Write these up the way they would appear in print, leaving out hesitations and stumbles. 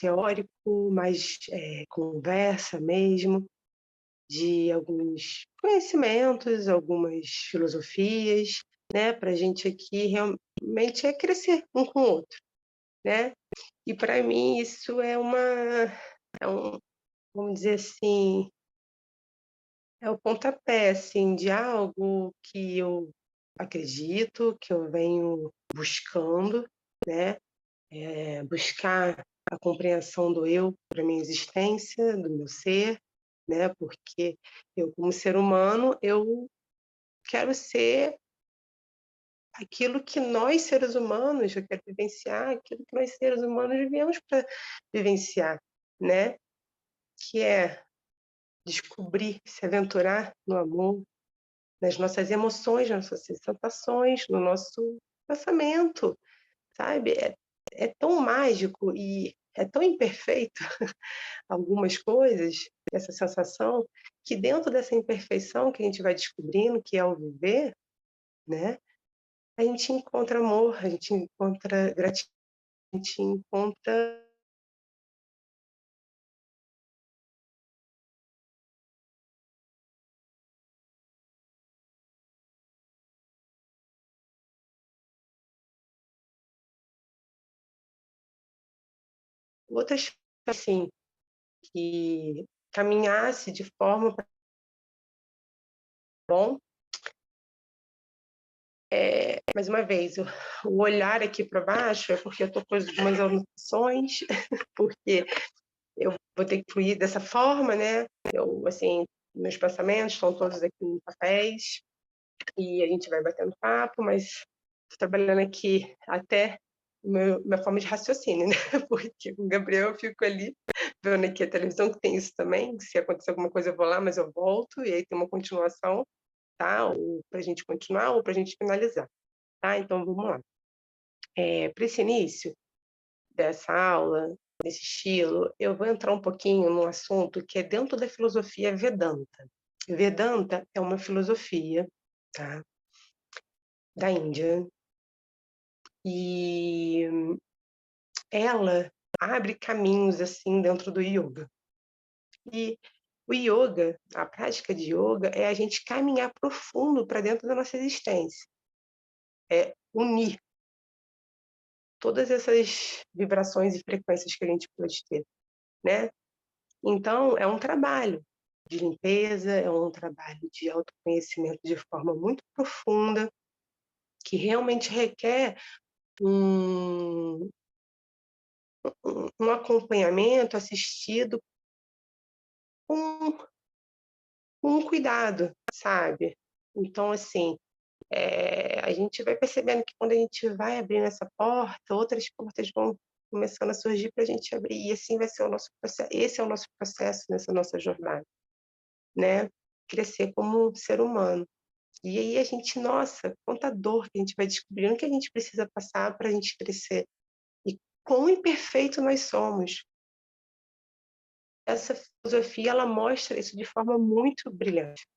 teórico, mais, conversa mesmo, de alguns conhecimentos, algumas filosofias, né, para a gente aqui realmente é crescer um com o outro, né. E para mim isso é um, vamos dizer assim, é o pontapé, assim, de algo que eu acredito, que eu venho buscando, né, buscar a compreensão do eu para minha existência, do meu ser, né, porque eu como ser humano, eu quero ser aquilo que nós seres humanos, eu quero vivenciar aquilo que nós seres humanos viemos para vivenciar, né, que é descobrir, se aventurar no amor, nas nossas emoções, nas nossas sensações, no nosso pensamento, sabe. É tão mágico e é tão imperfeito algumas coisas, essa sensação, que dentro dessa imperfeição que a gente vai descobrindo, que é o viver, né, a gente encontra amor, a gente encontra gratidão, a gente encontra outras, assim, que caminhasse de forma bom, mais uma vez, o olhar aqui para baixo é porque eu estou com algumas anotações, porque eu vou ter que fluir dessa forma, né, eu, assim, meus pensamentos estão todos aqui em papéis, e a gente vai batendo papo, mas estou trabalhando aqui até minha forma de raciocínio, né, porque com o Gabriel eu fico ali vendo aqui a televisão, que tem isso também, se acontecer alguma coisa eu vou lá, mas eu volto, e aí tem uma continuação, tá, ou para a gente continuar ou para a gente finalizar, tá. Então vamos lá. Para esse início dessa aula, desse estilo, eu vou entrar um pouquinho num assunto que é dentro da filosofia Vedanta. Vedanta é uma filosofia, tá, da Índia, e ela abre caminhos, assim, dentro do ioga. E o ioga, a prática de ioga é a gente caminhar profundo para dentro da nossa existência, é unir todas essas vibrações e frequências que a gente pode ter, né. Então é um trabalho de limpeza, é um trabalho de autoconhecimento de forma muito profunda, que realmente requer um um acompanhamento assistido com cuidado, sabe. Então assim, a gente vai percebendo que quando a gente vai abrindo essa porta, outras portas vão começando a surgir para a gente abrir, e assim vai ser o nosso processo, esse é o nosso processo nessa nossa jornada, né, crescer como ser humano. E aí a gente, nossa, quanta dor que a gente vai descobrindo que a gente precisa passar para a gente crescer, e quão imperfeito nós somos. Essa filosofia ela mostra isso de forma muito brilhante,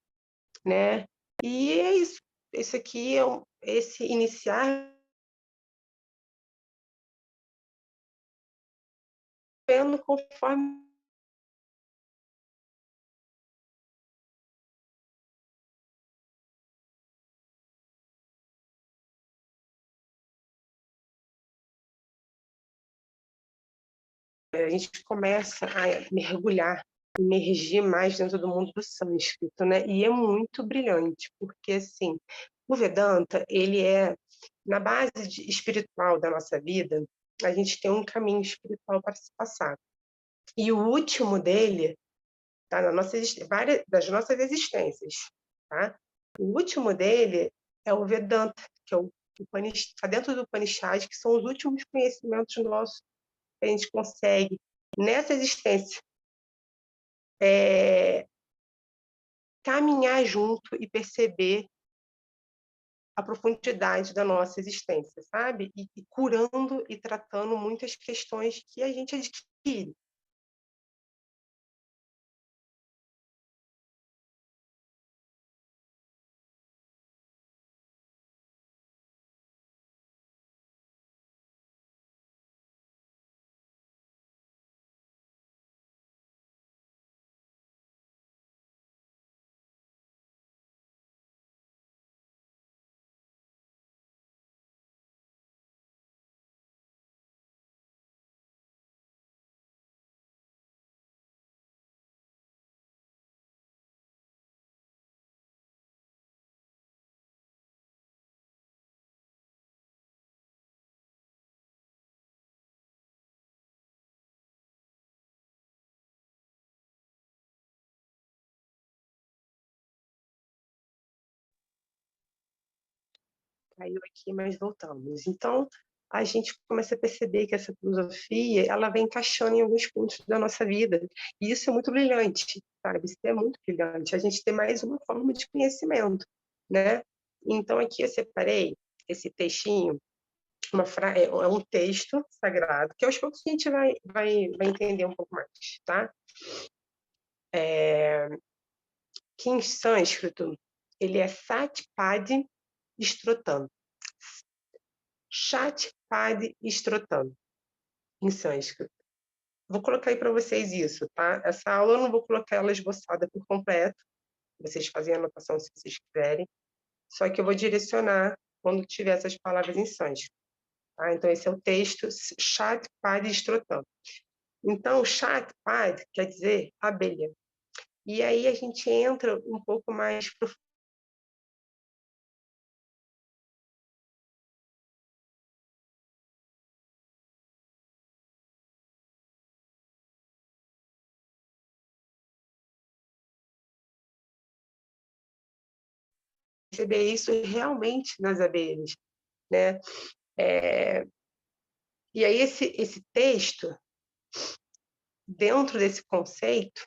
né. E é isso, esse aqui é esse iniciar vendo conforme a gente começa a mergulhar, imergir mais dentro do mundo do sânscrito, né, e é muito brilhante, porque, assim, o Vedanta, ele é na base espiritual da nossa vida, a gente tem um caminho espiritual para se passar. E o último dele, tá, na nossa várias das nossas existências, tá, o último dele é o Vedanta, que é o está dentro do Upanishad, que são os últimos conhecimentos nossos que a gente consegue, nessa existência, eh, caminhar junto e perceber a profundidade da nossa existência, sabe, e curando e tratando muitas questões que a gente adquire. caiu aqui, mas voltamos. Então, a gente começa a perceber que essa filosofia, ela vai encaixando em alguns pontos da nossa vida. E isso é muito brilhante, sabe? Isso é muito brilhante. A gente tem mais uma forma de conhecimento, né? Então, aqui eu separei esse textinho, é um texto sagrado, que aos poucos a gente vai entender um pouco mais, tá? Que em sânscrito, ele é Satpad Strotam. Shatpad Strotam, em sânscrito. Vou colocar aí para vocês isso, tá? Essa aula eu não vou colocar ela esboçada por completo, vocês fazem a anotação se vocês quiserem, só que eu vou direcionar quando tiver essas palavras em sânscrito. Tá? Então, esse é o texto Shatpad Strotam. Então, Shatpad quer dizer abelha. E aí a gente entra um pouco mais profundo. Perceber isso realmente nas abelhas, né? E aí esse texto, dentro desse conceito,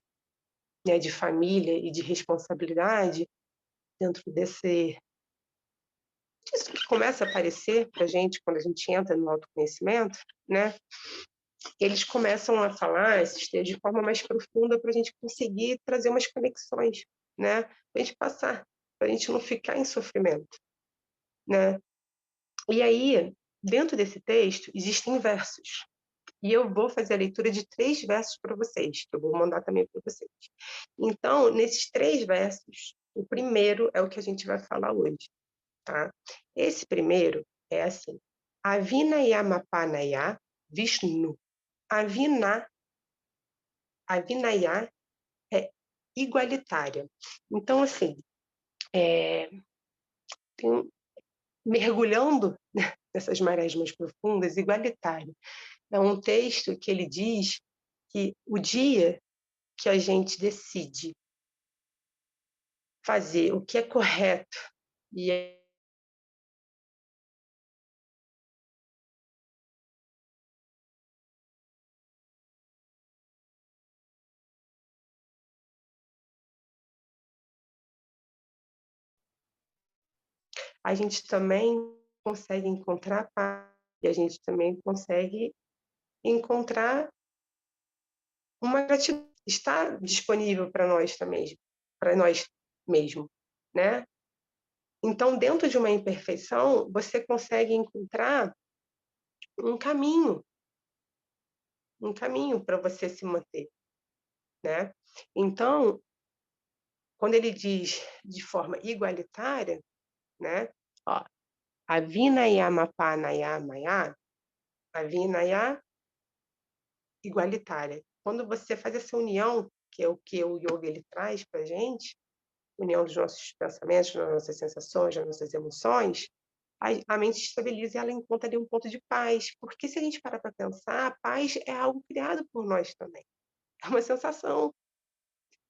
né, de família e de responsabilidade, dentro disso que começa a aparecer para a gente quando a gente entra no autoconhecimento, né? Eles começam a falar esses textos de forma mais profunda para a gente conseguir trazer umas conexões, né? Para a gente passar, para a gente não ficar em sofrimento, né? E aí, dentro desse texto, existem versos. E eu vou fazer a leitura de 3 versos para vocês, que eu vou mandar também para vocês. Então, nesses 3 versos, o primeiro é o que a gente vai falar hoje, tá? Esse primeiro é assim: Avinayamapanaya Vishnu. Avina, Avinaya é igualitária. Então, assim, tem, mergulhando nessas marés mais profundas, igualitário. É um texto que ele diz que o dia que a gente decide fazer o que é correto e a gente também consegue encontrar paz e a gente também consegue encontrar uma gratidão. Está disponível para nós mesmo, né? Então, dentro de uma imperfeição, você consegue encontrar um caminho, um caminho para você se manter, né? Então, quando ele diz de forma igualitária, né? Ó, a Vinayamapanaya Maya, a Vinaya igualitária. Quando você faz essa união, que é o que o yoga ele traz para a gente, união dos nossos pensamentos, das nossas sensações, das nossas emoções, a mente estabiliza e ela encontra ali um ponto de paz. Porque se a gente parar para pensar, a paz é algo criado por nós também. É uma sensação.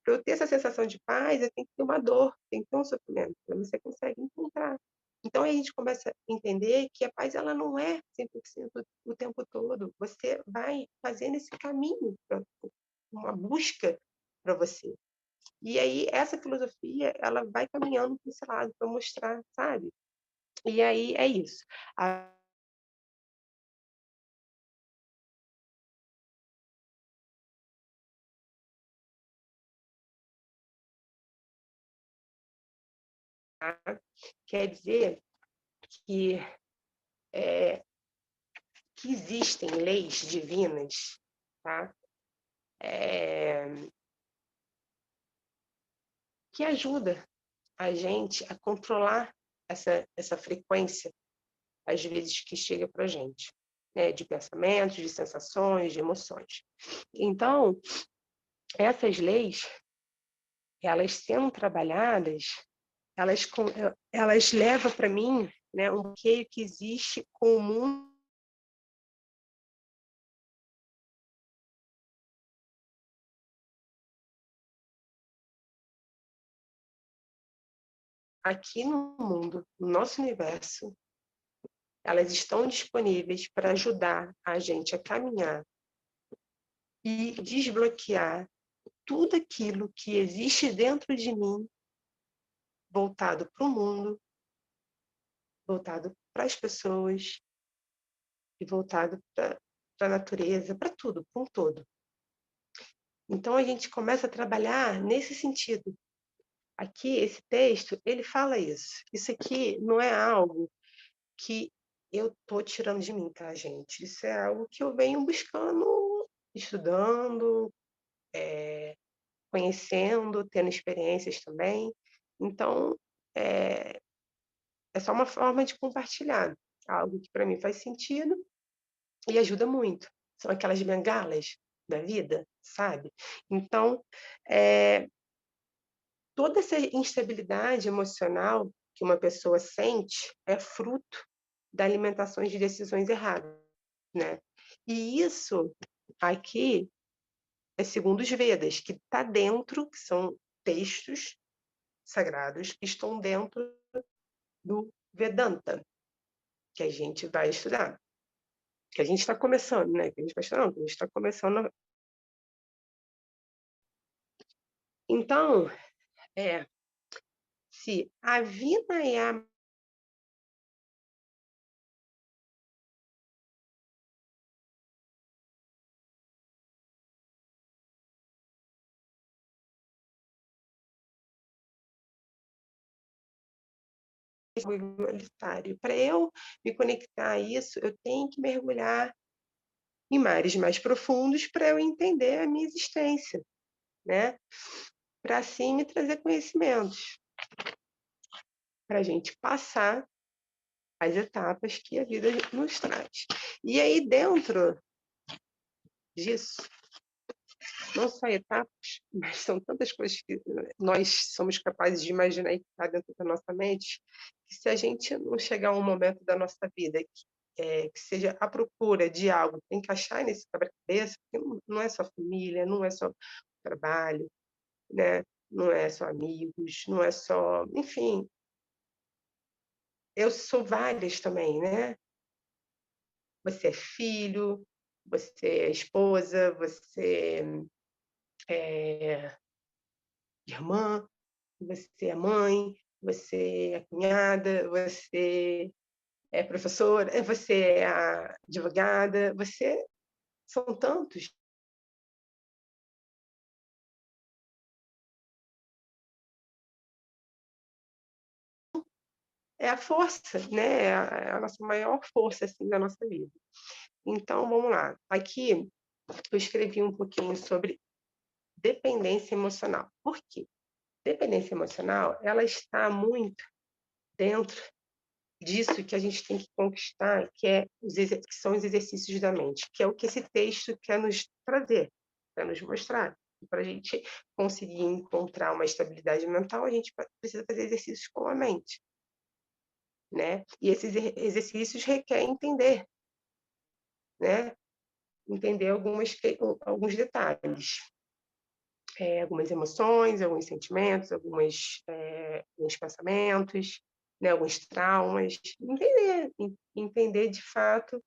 Para eu ter essa sensação de paz, eu tenho que ter uma dor, tem que ter um sofrimento. Então você consegue encontrar. Então aí a gente começa a entender que a paz ela não é 100% o tempo todo. Você vai fazendo esse caminho, uma busca para você. E aí essa filosofia ela vai caminhando para esse lado para mostrar, sabe? E aí é isso. A quer dizer que, é, que existem leis divinas, tá? É, que ajuda a gente a controlar essa frequência, às vezes, que chega para a gente, né? De pensamentos, de sensações, de emoções. Então, essas leis, elas sendo trabalhadas, elas levam para mim, né, um bloqueio que existe com o mundo aqui no mundo, no nosso universo. elas estão disponíveis para ajudar a gente a caminhar e desbloquear tudo aquilo que existe dentro de mim, voltado para o mundo, voltado para as pessoas e voltado para a natureza, para tudo, para um todo. Então a gente começa a trabalhar nesse sentido. Aqui, esse texto, ele fala isso. Isso aqui não é algo que eu tô tirando de mim, tá, gente? Isso é algo que eu venho buscando, estudando, conhecendo, tendo experiências também. Então, é, é só uma forma de compartilhar algo que para mim faz sentido e ajuda muito. São aquelas bengalas da vida, sabe? Então, eh, toda essa instabilidade emocional que uma pessoa sente é fruto da alimentação de decisões erradas, né. E isso aqui é segundo os Vedas, que está dentro, que são textos sagrados que estão dentro do Vedanta, que a gente vai estudar, que a gente está começando, né, que a gente vai estudar não, que a gente está começando. Então, é, se a vida é a igualitário, para eu me conectar a isso, eu tenho que mergulhar em mares mais profundos para eu entender a minha existência, né, para assim me trazer conhecimentos, para a gente passar as etapas que a vida nos traz. E aí dentro disso, não só etapas, mas são tantas coisas que nós somos capazes de imaginar e que está dentro da nossa mente, que se a gente não chegar a um momento da nossa vida que seja a procura de algo para encaixar nesse quebra-cabeça, porque não é só família, não é só trabalho, né, não é só amigos, não é só enfim, eu sou várias também, né. Você é filho, você é esposa, você é irmã, você é mãe, você é cunhada, você é professora, você é advogada, você são tantos. É a força, né, é a nossa maior força, assim, da nossa vida. Então vamos lá, aqui eu escrevi um pouquinho sobre dependência emocional. Por quê? Dependência emocional, ela está muito dentro disso que a gente tem que conquistar, que é que são os exercícios da mente, que é o que esse texto quer nos trazer, quer nos mostrar. Para a gente conseguir encontrar uma estabilidade mental, a gente precisa fazer exercícios com a mente, né? E esses exercícios requerem entender, né? Entender alguns detalhes, algumas emoções, alguns sentimentos, alguns pensamentos, né, alguns traumas, entender de fato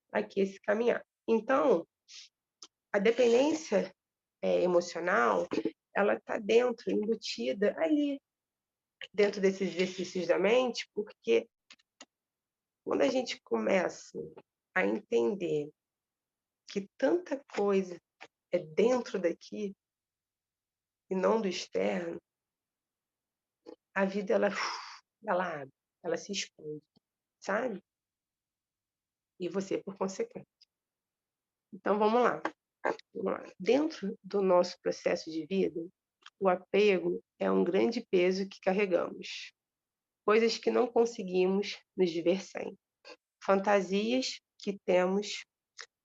aqui esse caminhar. Então, a dependência, emocional, ela está dentro, embutida ali, dentro desses exercícios da mente, porque quando a gente começa a entender que tanta coisa é dentro daqui e não do externo, a vida ela abre, ela se expande, sabe? E você por consequência. Então vamos lá. Dentro do nosso processo de vida, o apego é um grande peso que carregamos. Coisas que não conseguimos nos viver sem. Fantasias que temos,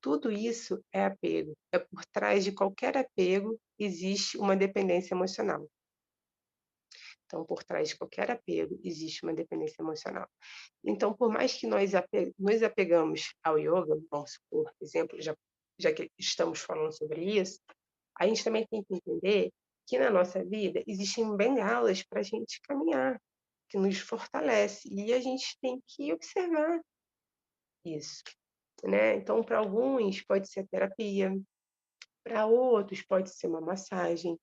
tudo isso é apego. É por trás de qualquer apego existe uma dependência emocional. Então, por trás de qualquer apego existe uma dependência emocional. Então, por mais que nos apegamos ao yoga, vamos supor, por exemplo, já que estamos falando sobre isso, a gente também tem que entender que na nossa vida existem bengalas para a gente caminhar, que nos fortalece, e a gente tem que observar. isso, né. Então para alguns pode ser terapia, para outros pode ser uma massagem,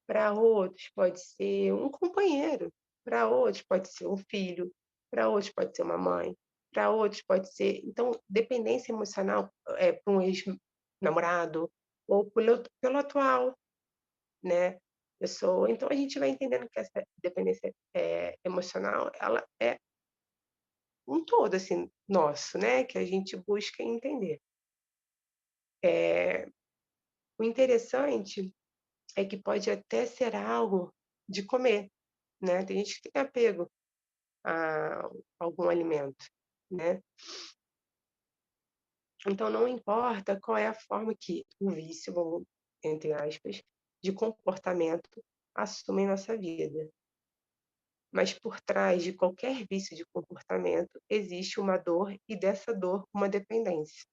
para outros pode ser um companheiro, para outros pode ser um filho, para outros pode ser uma mãe, para outros pode ser então dependência emocional, para um ex-namorado ou pelo atual, né, pessoa. Então a gente vai entendendo que essa dependência, emocional, ela é um todo, assim, nosso, né, que a gente busca entender. Eh, o interessante é que pode até ser algo de comer, né, tem gente que tem apego a algum alimento, né. Então não importa qual é a forma que o vício, vamos entre aspas, de comportamento assume em nossa vida, mas por trás de qualquer vício de comportamento existe uma dor e dessa dor uma dependência.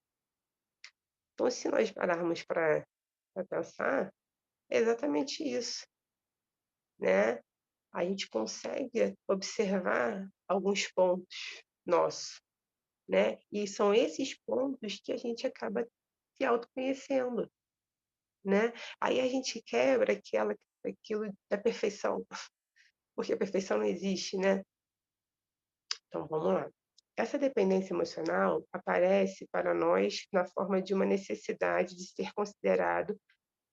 Então se nós pararmos para pensar, é exatamente isso, né. A gente consegue observar alguns pontos nossos, né, e são esses pontos que a gente acaba se autoconhecendo, né. Aí a gente quebra aquilo da perfeição, porque a perfeição não existe, né. Então vamos lá. Essa dependência emocional aparece para nós na forma de uma necessidade de ser considerado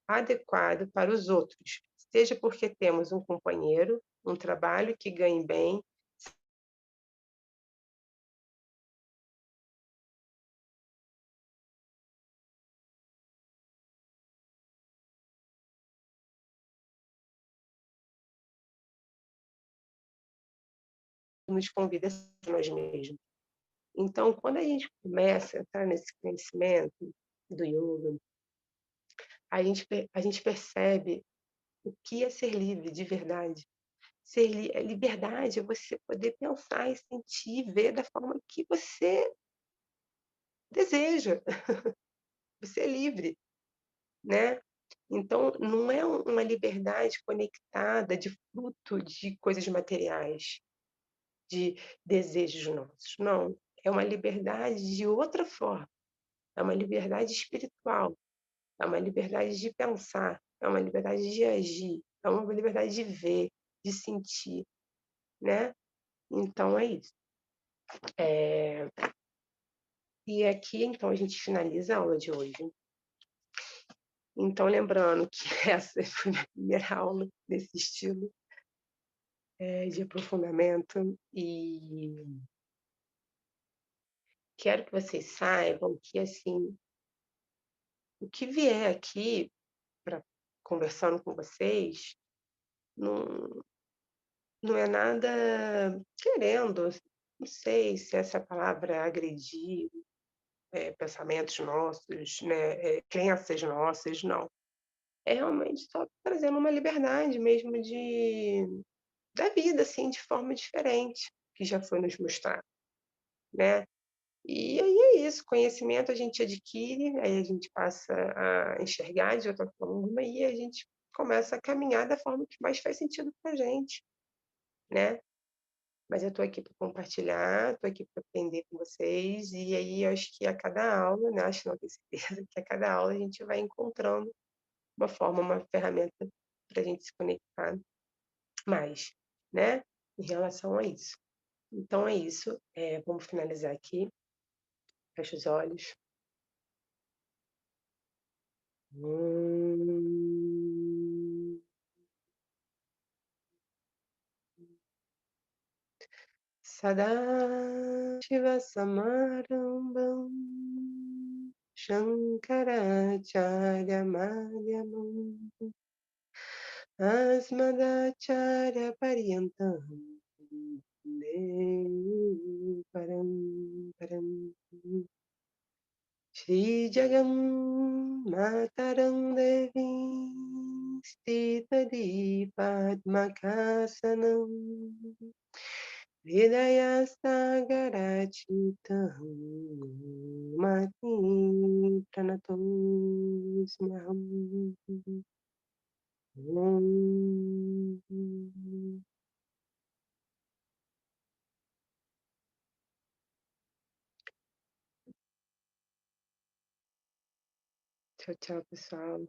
adequado para os outros, seja porque temos um companheiro, um trabalho que ganhe bem, nos convida a ser nós mesmos. Então, quando a gente começa a entrar nesse conhecimento do yoga, a gente percebe o que é ser livre de verdade. Liberdade é você poder pensar e sentir e ver da forma que você deseja. Você é livre, né. Então não é uma liberdade conectada de fruto de coisas materiais, de desejos nossos, não. É uma liberdade de outra forma, é uma liberdade espiritual, é uma liberdade de pensar, é uma liberdade de agir, é uma liberdade de ver, de sentir, né. Então é isso. Eh, e aqui então a gente finaliza a aula de hoje. Então lembrando que essa foi minha primeira aula desse estilo, de aprofundamento, e quero que vocês saibam que, assim, o que vier aqui para conversando com vocês, não não é nada querendo, não sei se essa palavra é agredir, pensamentos nossos, né, crenças nossas, não. É realmente só trazendo uma liberdade mesmo da vida, assim, de forma diferente, que já foi nos mostrado, né. E aí é isso, conhecimento a gente adquire, aí a gente passa a enxergar de outra forma e a gente começa a caminhar da forma que mais faz sentido pra gente, né. Mas eu estou aqui para compartilhar, estou aqui para aprender com vocês, e aí eu acho que a cada aula, né, acho não, tenho certeza que a cada aula a gente vai encontrando uma forma, uma ferramenta para a gente se conectar mais, né, em relação a isso. Então é isso, vamos finalizar aqui, fecha os olhos. Hum. Sadashivasamarambam Shankaracharyamadhyamam Asmadacharyaparyantam Vande Paramparam Shrijagam Mataram Devim Stitadi Padmakasana Hridayastagarachitam Mati Pranatosmyaham Om. Tchau, tchau, pessoal.